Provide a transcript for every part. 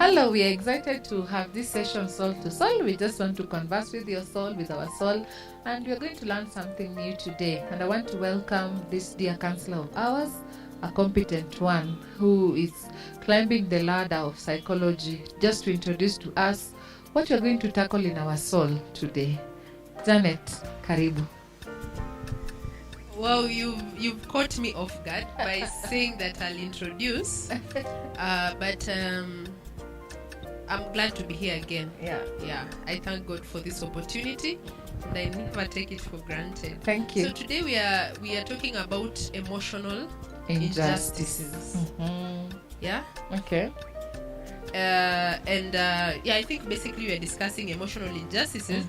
Hello, we are excited to have this session Soul to Soul. We just want to converse with your soul, with our soul, and we are going to learn something new today. And I want to welcome this dear counselor of ours, a competent one who is climbing the ladder of psychology, just to introduce to us what we are going to tackle in our soul today. Janet, karibu. Well, you've caught me off guard by saying that I'll introduce, but I'm glad to be here again. Yeah. I thank God for this opportunity, and I never take it for granted. Thank you. So today we are talking about emotional injustices. Mm-hmm. Yeah. Okay. I think basically we are discussing emotional injustices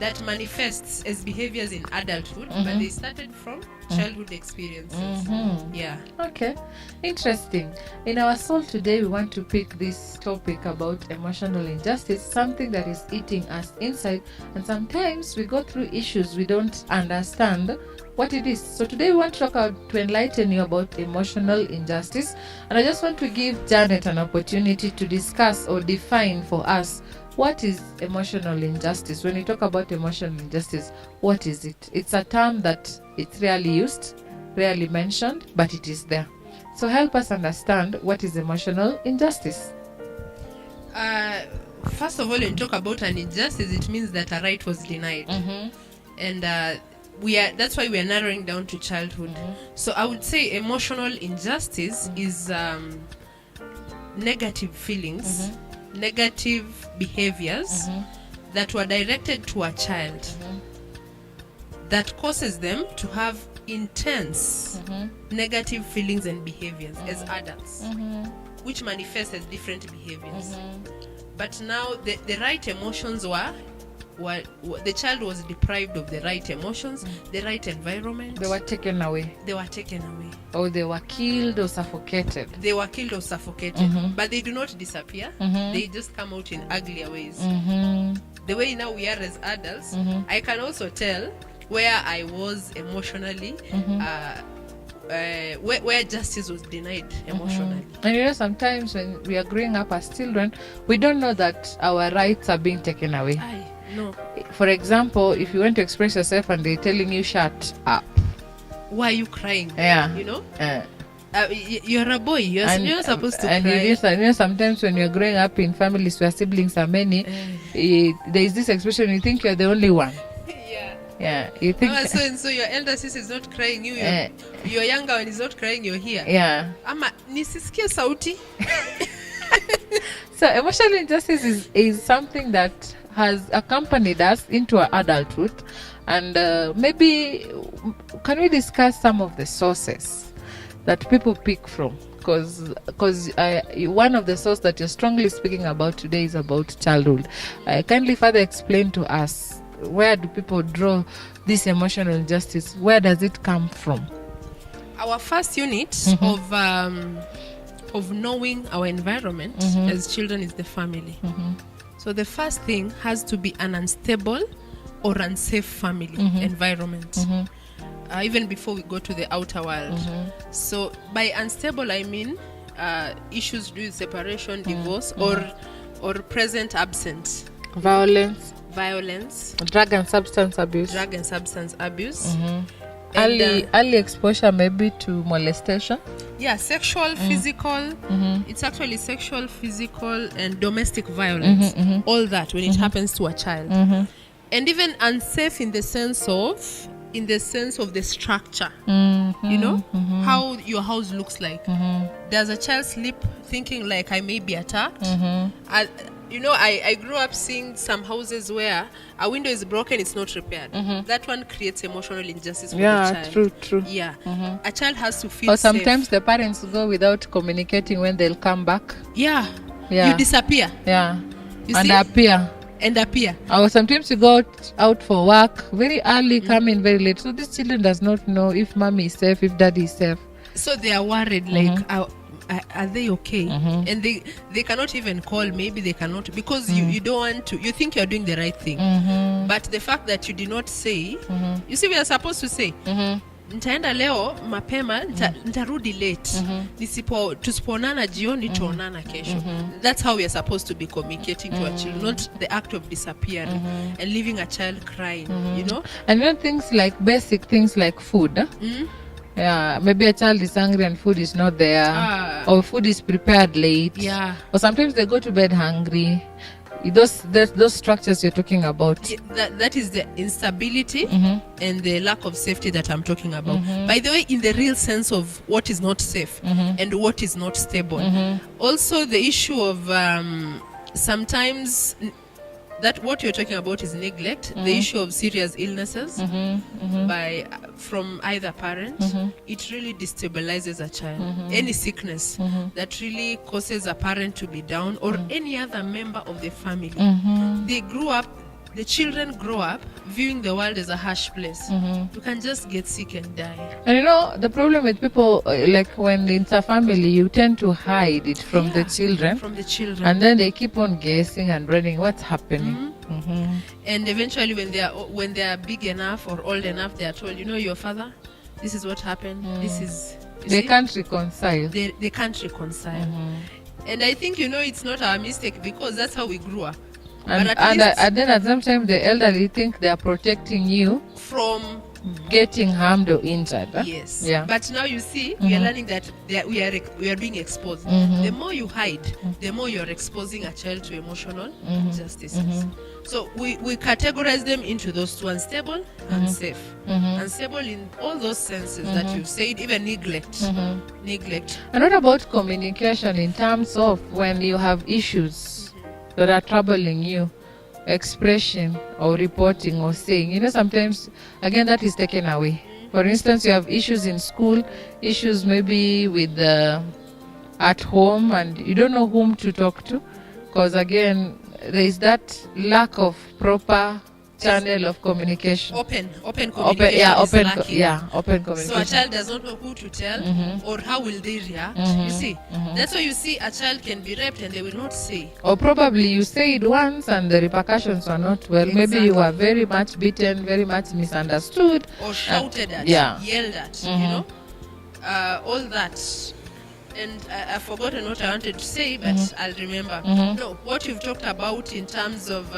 that manifests as behaviors in adulthood, but they started from childhood experiences. Yeah. Okay. Interesting. In our soul today, we want to pick this topic about emotional injustice, something that is eating us inside, and sometimes we go through issues we don't understand what it is. So today we want to talk about, to enlighten you about emotional injustice, and I just want to give Janet an opportunity to discuss or define for us what is emotional injustice. When we talk about emotional injustice, what is it? It's a term that it's rarely used, rarely mentioned, but it is there. So help us understand what is emotional injustice. First of all, when you talk about an injustice, it means that a right was denied. And that's why we are narrowing down to childhood. So I would say emotional injustice is negative feelings, negative behaviors that were directed to a child that causes them to have intense negative feelings and behaviors as adults, which manifest as different behaviors. But now the right emotions were the child was deprived of the right emotions, the right environment. They were taken away. Or they were killed or suffocated. But they do not disappear. They just come out in uglier ways. The way now we are as adults, I can also tell where I was emotionally, where justice was denied emotionally. And sometimes when we are growing up as children, we don't know that our rights are being taken away. No. For example, if you want to express yourself and they're telling you shut up. Why are you crying? Yeah. You know? You're a boy. You're supposed to cry. And sometimes when you're growing up in families where siblings are many, there is this expression, you think you're the only one. Yeah, you think. So your elder sister is not crying, your younger one is not crying, you're here. Yeah. Ama nisisikie sauti. So emotional injustice is something that has accompanied us into our adulthood, and maybe can we discuss some of the sources that people pick from? Because one of the sources that you're strongly speaking about today is about childhood. Kindly further explain to us, where do people draw this emotional injustice? Where does it come from? Our first unit of knowing our environment as children is the family. So the first thing has to be an unstable or unsafe family environment, even before we go to the outer world. So by unstable, I mean issues due to separation, divorce, or present absent. Violence, drug and substance abuse. Early exposure maybe to molestation. Yeah, sexual, physical. It's actually sexual, physical, and domestic violence. All that when it happens to a child. And even unsafe in the sense of the structure. You know how your house looks like. Does a child sleep thinking like I may be attacked? I grew up seeing some houses where a window is broken, it's not repaired. That one creates emotional injustice for the child. True. Yeah. A child has to feel safe. Or sometimes safe. The parents go without communicating when they'll come back. Yeah. You disappear. Yeah. You and see? appear. Or sometimes you go out for work very early, come in very late. So this children does not know if mommy is safe, if daddy is safe. So they are worried, like, are they okay? And they cannot even call. Maybe they cannot, because you don't want to. You think you're doing the right thing, but the fact that you did not say, you see, we are supposed to say. nitaenda leo mapema, nitarudi late. Tusipoonana jioni, tuonana kesho. That's how we are supposed to be communicating to our children, not the act of disappearing and leaving a child crying, you know. And things like basic things like food. Yeah, maybe a child is hungry and food is not there, or food is prepared late. Yeah. Or sometimes they go to bed hungry. Those structures you're talking about. That is the instability and the lack of safety that I'm talking about. By the way, in the real sense of what is not safe and what is not stable. Also, the issue of sometimes that what you're talking about is neglect. The issue of serious illnesses from either parent, it really destabilizes a child. Any sickness that really causes a parent to be down, or any other member of the family. The children grow up viewing the world as a harsh place. You can just get sick and die. And the problem with people, like when it's a family, you tend to hide it from the children. From the children. And then they keep on guessing and running what's happening. And eventually when they are big enough or old enough, they are told, your father, this is what happened. This is... They can't reconcile. They can't reconcile. And I think, it's not our mistake, because that's how we grew up. And then at some time the elderly think they are protecting you from getting harmed or injured. Yes. Yeah. But now you see, we are learning that we are being exposed. The more you hide, the more you are exposing a child to emotional injustices. So we categorize them into those two: unstable and safe. Unstable in all those senses that you said, even neglect. And what about communication in terms of when you have issues that are troubling you, expression or reporting or saying? Sometimes again that is taken away. For instance, you have issues in school, issues maybe with at home, and you don't know whom to talk to, because again there is that lack of proper channel of communication. Open communication. Open communication. So a child does not know who to tell or how will they react. You see, that's why you see a child can be raped and they will not say. Or probably you say it once and the repercussions are not well. Exactly. Maybe you were very much beaten, very much misunderstood, or shouted at, yelled at. All that. And I've forgotten what I wanted to say, but I'll remember. No, what you've talked about in terms of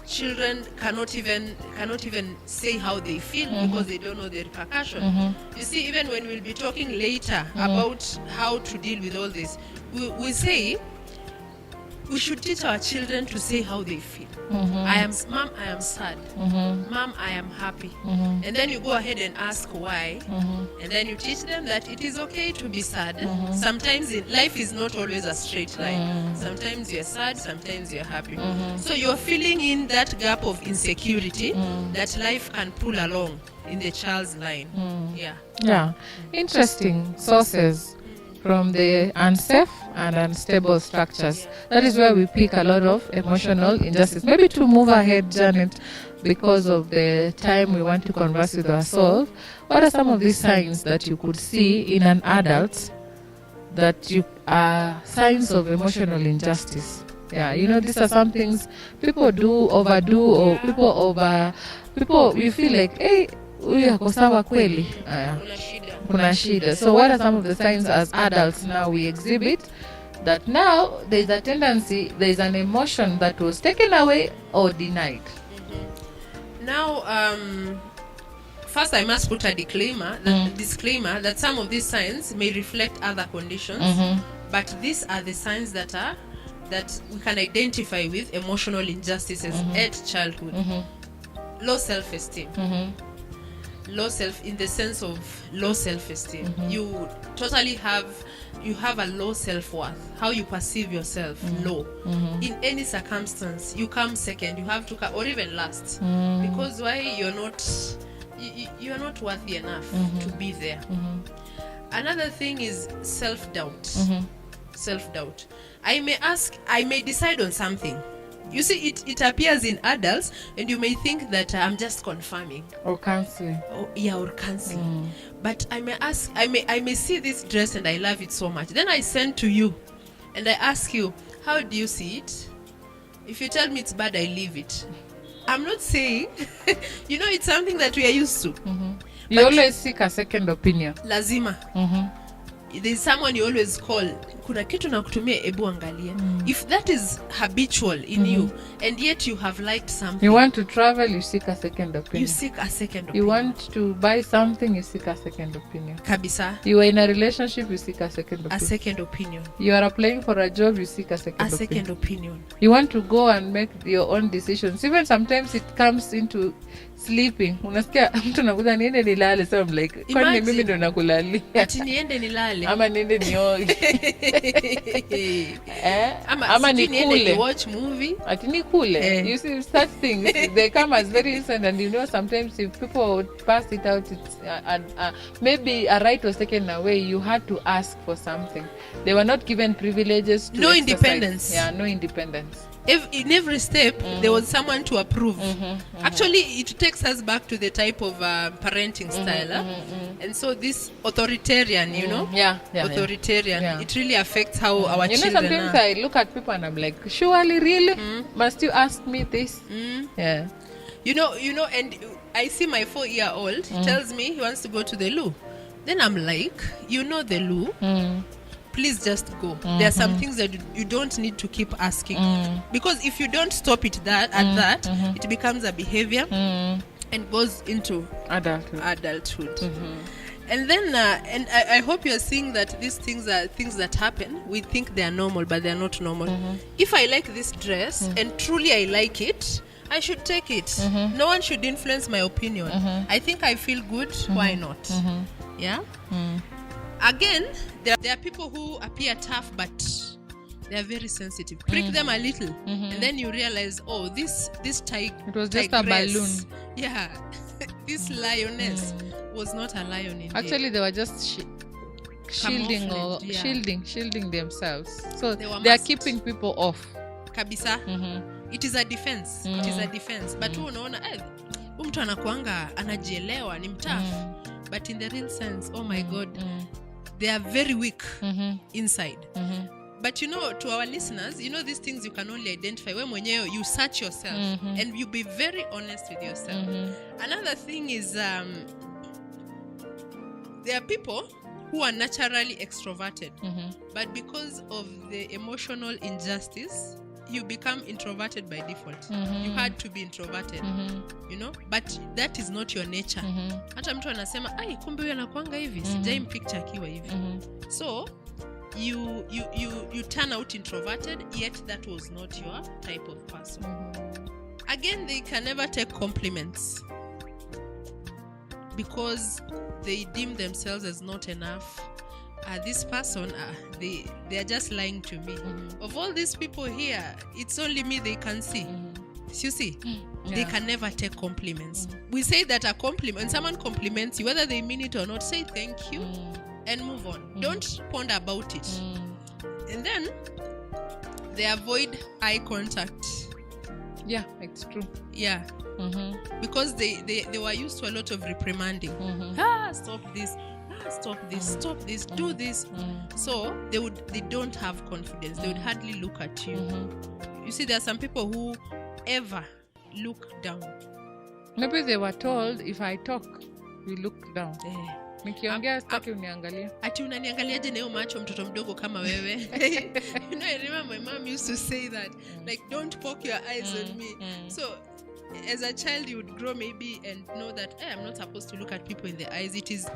children cannot even say how they feel because they don't know the repercussion. You see, even when we'll be talking later about how to deal with all this, we say we should teach our children to say how they feel. Mom, I am sad. Mom, I am happy. And then you go ahead and ask why. And then you teach them that it is okay to be sad. Sometimes life is not always a straight line. Sometimes you're sad, sometimes you're happy. So you're filling in that gap of insecurity that life can pull along in the child's line. Yeah. Interesting sources from the unsafe and unstable structures. That is where we pick a lot of emotional injustice. Maybe to move ahead, Janet, because of the time we want to converse with ourselves, what are some of these signs that you could see in an adult that are signs of emotional injustice? These are some things people overdo, or you feel like, hey, huyu ako sawa kweli. Kuna shida. So what are some of the signs as adults now we exhibit that now there is a tendency, there is an emotion that was taken away or denied? Now, first I must put a disclaimer that some of these signs may reflect other conditions, but these are the signs that we can identify with emotional injustices at childhood. Low self-esteem. Low in the sense of low self-esteem. You totally have a low self-worth. How you perceive yourself, low. In any circumstance, you come second. You have to come, or even last, because why you're not worthy enough to be there. Another thing is self-doubt. Self-doubt. I may decide on something. You see, it appears in adults, and you may think that I'm just confirming or counseling. Or counseling. But I may see this dress and I love it so much. Then I send to you, and I ask you, how do you see it? If you tell me it's bad, I leave it. I'm not saying, it's something that we are used to. You always seek a second opinion. Lazima. There's someone you always call. Kuna kitu na kutumia, ebu angalia. If that is habitual in you, and yet you have liked something. You want to travel, you seek a second opinion. You seek a second opinion. You want to buy something, you seek a second opinion. Kabisa. You are in a relationship, you seek a second opinion. A second opinion. You are applying for a job, you seek a second opinion. A second opinion. You want to go and make your own decisions. Even sometimes it comes into sleeping. Unasikia mtu anakuza niende nilale, so I'm like, kwani mimi ndo nakulalia? Ati niende nilale. Ama niende nioge. Ama nikule. Watch movie. Ati nikule. You see such things, they come as very instant, and you know sometimes if people would pass it out, it's maybe a right was taken away. You had to ask for something. They were not given privileges to no exercise. Independence. Yeah, no independence. In every step, there was someone to approve. Actually, it takes us back to the type of parenting style. And so this authoritarian, you know? Authoritarian. Yeah. It really affects how our children are. Sometimes I look at people and I'm like, surely, really? Must you ask me this? Yeah. You know, and I see my 4-year-old tells me he wants to go to the loo. Then I'm like, you know the loo? Please just go. There are some things that you don't need to keep asking. Because if you don't stop it it becomes a behavior and goes into adulthood. And then, and I hope you're seeing that these things are things that happen. We think they are normal, but they are not normal. If I like this dress and truly I like it, I should take it. No one should influence my opinion. I think I feel good. Why not? Yeah? Again, there are people who appear tough, but they are very sensitive. Prick them a little, and then you realize, oh, this tigress, it was just a balloon. Yeah, this lioness was not a lion indeed. Actually, they were just shielding themselves. So they are keeping people off. Kabisa. It is a defense. It is a defense. But unaona, mtu anakuanga anajielewa ni mtafu. But in the real sense, oh my God, they are very weak inside. But you know, to our listeners, you know these things you can only identify when you search yourself and you be very honest with yourself. Another thing is there are people who are naturally extroverted, but because of the emotional injustice, you become introverted by default. You had to be introverted, you know, but that is not your nature. Hata mtu anasema, ai, kumbe huyu anakuanga hivi, sijai mpicture akiwa hivi. So you turn out introverted, yet that was not your type of person. Again, they can never take compliments because they deem themselves as not enough. This person, they are just lying to me. Of all these people here, it's only me they can see. You see, they can never take compliments. We say that a compliment, when someone compliments you, whether they mean it or not, say thank you and move on. Don't ponder about it. And then they avoid eye contact. Yeah, it's true. Yeah. Because they were used to a lot of reprimanding. Stop this. Stop this, do this. So they don't have confidence. They would hardly look at you. You see, there are some people who ever look down. Maybe they were told, if I talk, we look down. Nikiongea sitaki uniangalia. Ati unaniangaliaje na hiyo macho mtoto mdogo kama wewe? You know, I remember my mom used to say that, like, don't poke your eyes on me. So as a child, you would grow maybe and know that I'm not supposed to look at people in the eyes. It is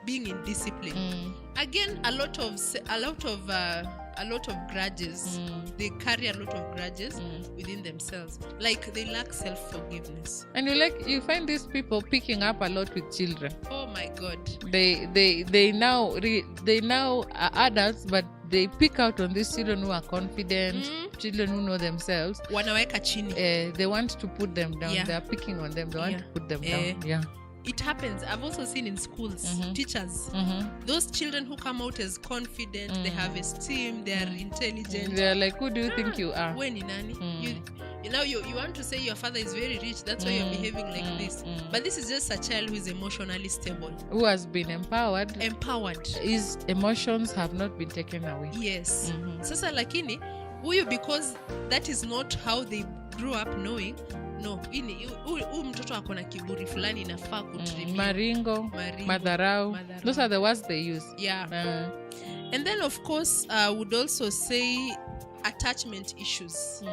being in discipline. Again, a lot of grudges. They carry a lot of grudges within themselves. Like they lack self-forgiveness. And you find these people picking up a lot with children. Oh my God. They now are adults, but they pick out on these children who are confident, children who know themselves. Wanaweka chini. They want to put them down. They are picking on them. They want to put them down. Yeah. It happens. I've also seen in schools, teachers, those children who come out as confident, they have esteem, they are intelligent. They're like, who do you think you are? When in nani? You know, you want to say your father is very rich, that's why you're behaving like this. But this is just a child who is emotionally stable. Who has been empowered. His emotions have not been taken away. Yes. Sasa lakini, huyu, because that is not how they grew up knowing, no, huyu mtoto ako na kiburi fulani inafaa kutrip. Maringo, madharau. Those are the words they use. Yeah. And then of course would also say attachment issues.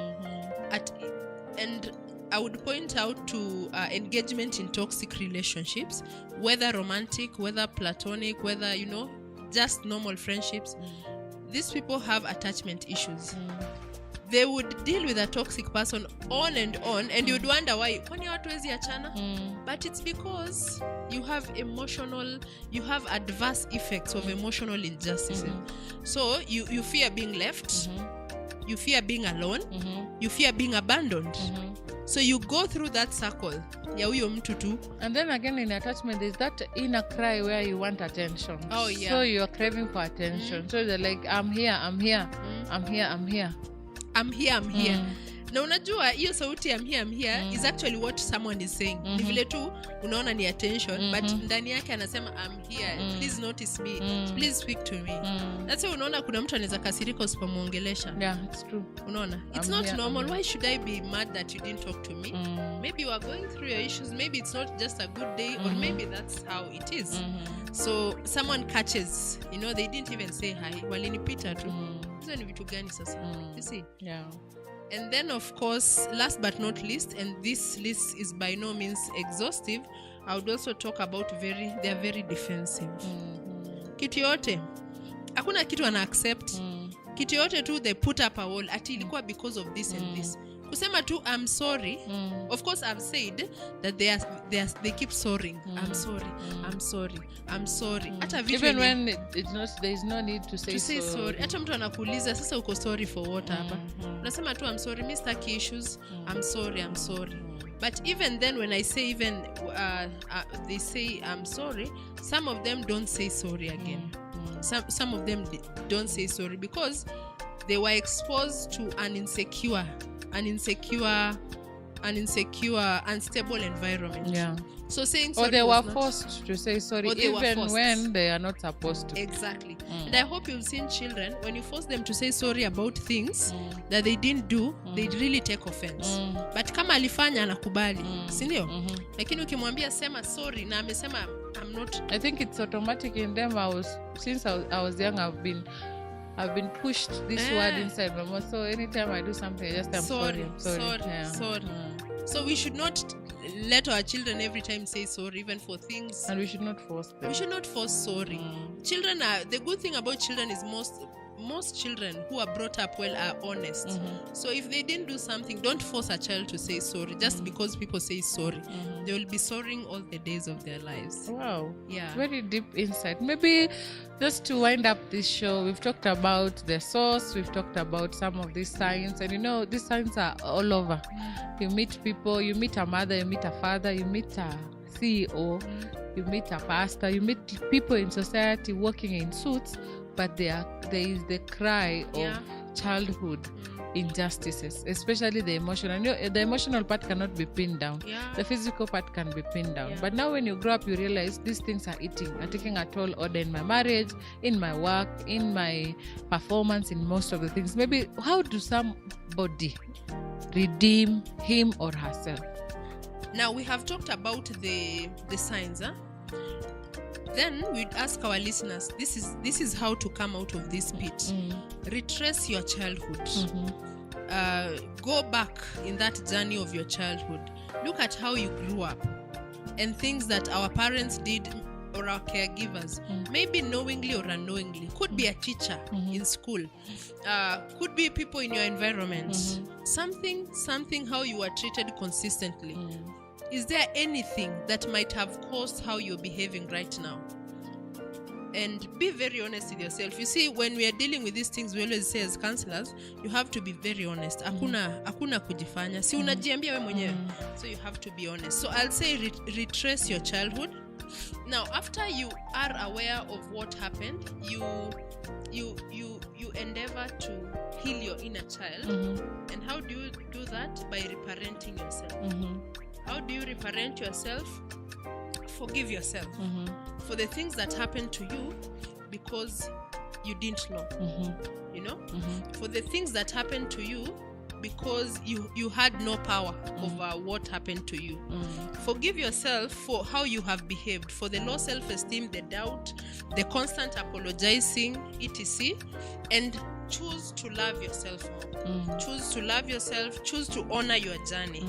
And I would point out to engagement in toxic relationships, whether romantic, whether platonic, whether, just normal friendships. These people have attachment issues. They would deal with a toxic person on, and you'd wonder why. Kwani watu wezi achana? But it's because you have adverse effects of emotional injustices. So you fear being left, you fear being alone, you fear being abandoned. So you go through that circle ya huyo mtu tu. And then again in attachment there's that inner cry where you want attention. Oh yeah. So you're craving for attention. So they're like, I'm here. I'm here. Na unajua hiyo sauti I'm here is actually what someone is saying. Ni vile tu unaona ni attention, but ndani yake anasema I'm here. Please notice me. Please speak to me. That's why unaona kuna mtu anaweza kasirika usipomuongelesha. Yeah, it's true. Unaona? It's not normal. Why should I be mad that you didn't talk to me? Maybe you are going through your issues. Maybe it's not just a good day, or maybe that's how it is. So someone catches, they didn't even say hi. Walinipita tu. Hizo ni vitu gani sasa? You see? Yeah. And then of course, last but not least, and this list is by no means exhaustive, I would also talk about they are very defensive. Kitu yote hakuna kitu ana accept. Kitu yote tu they put up a wall ati ilikuwa because of this and this. Kusema tu I'm sorry. Of course I've said that they keep sorrying. I'm sorry. Hata vitu even when there is no need to say sorry. Hata mtu anakuuliza sasa uko sorry for what hapa? Unasema tu I'm sorry, Mr. Issues. I'm sorry. But even then when I say they say I'm sorry, some of them don't say sorry again. Some of them don't say sorry because they were exposed to an insecure, unstable environment. Yeah. So saying sorry, or they were forced to say sorry even when they are not supposed to. Exactly. And I hope you've seen children, when you force them to say sorry about things that they didn't do, they really take offense. But kama alifanya anakubali, si ndio? Lakini ukimwambia sema sorry na amesema I'm not. I think it's automatic in them. Since I was young, I've been pushed this word inside my mouth. So anytime I do something, I just am sorry. So we should not let our children every time say sorry, even for things. And we should not force them. We should not force sorry. Children the good thing about children is most children who are brought up well are honest. So if they didn't do something, don't force a child to say sorry just because people say sorry. They will be sorrying all the days of their lives. Wow. Yeah. Very deep insight. Maybe just to wind up this show, we've talked about the source, we've talked about some of these signs, and these signs are all over. You meet people, you meet a mother, you meet a father, you meet a CEO, you meet a pastor, you meet people in society working in suits, but there is the cry of childhood injustices, especially the emotional. The emotional part cannot be pinned down. The physical part can be pinned down. But now when you grow up, you realize these things are taking a toll order in my marriage, in my work, in my performance, in most of the things. Maybe how do somebody redeem him or herself? Now we have talked about the signs, Then we'd ask our listeners, this is how to come out of this pit. Retrace your childhood. Go back in that journey of your childhood. Look at how you grew up and things that our parents did or our caregivers, maybe knowingly or unknowingly. Could be a teacher in school. Could be people in your environment. Something how you were treated consistently. Is there anything that might have caused how you're behaving right now? And be very honest with yourself. You see, when we are dealing with these things, we always say as counselors, you have to be very honest. Hakuna kujifanya. Si unajiambia wewe mwenyewe. So you have to be honest. So I'll say retrace your childhood. Now, after you are aware of what happened, you endeavor to heal your inner child. And how do you do that? By reparenting yourself. How do you reparent yourself? Forgive yourself for the things that happened to you because you didn't know. For the things that happened to you because you had no power over what happened to you. Forgive yourself for how you have behaved, for the low self-esteem, the doubt, the constant apologizing, etc. And choose to love yourself more. Choose to love yourself. Choose to honor your journey.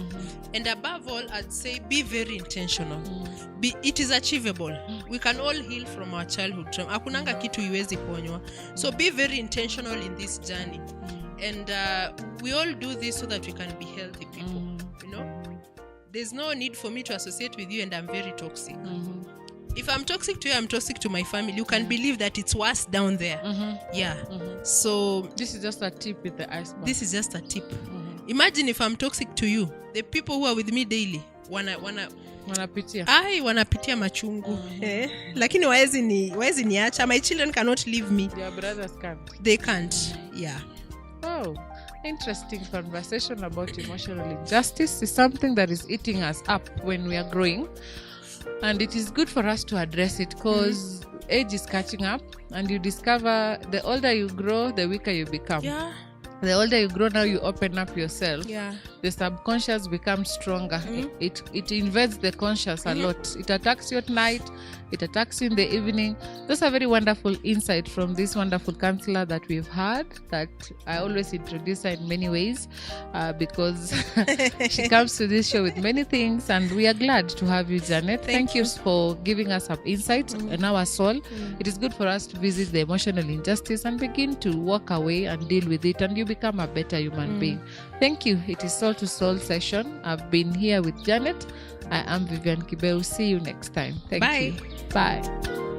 And above all, I'd say be very intentional. It is achievable. We can all heal from our childhood trauma. Hakunanga kitu iwezi ponywa. So be very intentional in this journey. And we all do this so that we can be healthy people. You know, there's no need for me to associate with you and I'm very toxic. If I'm toxic to you, I'm toxic to my family. You can believe that it's worse down there. So this is just a tip with the iceberg. This is just a tip. Imagine if I'm toxic to you, the people who are with me daily wanapitia machungu. Lakini waezi niacha. My children cannot leave me. Their brothers can't. They can't. Yeah. Oh, interesting conversation about emotional injustice is something that is eating us up when we are growing. And it is good for us to address it because age is catching up and you discover the older you grow, the weaker you become. Yeah. The older you grow, now you open up yourself. Yeah. The subconscious becomes stronger. It invades the conscious a lot. It attacks you at night. It attacks you in the evening. Those are very wonderful insight from this wonderful counselor that we've had, that I always introduce her in many ways because she comes to this show with many things, and we are glad to have you, Janet. Thank you for giving us some insight in our soul. It is good for us to visit the emotional injustice and begin to walk away and deal with it, and you become a better human being. Thank you. It is Soul to Soul session. I've been here with Janet. I am Vivian Kibeu. See you next time. Thank you. Bye.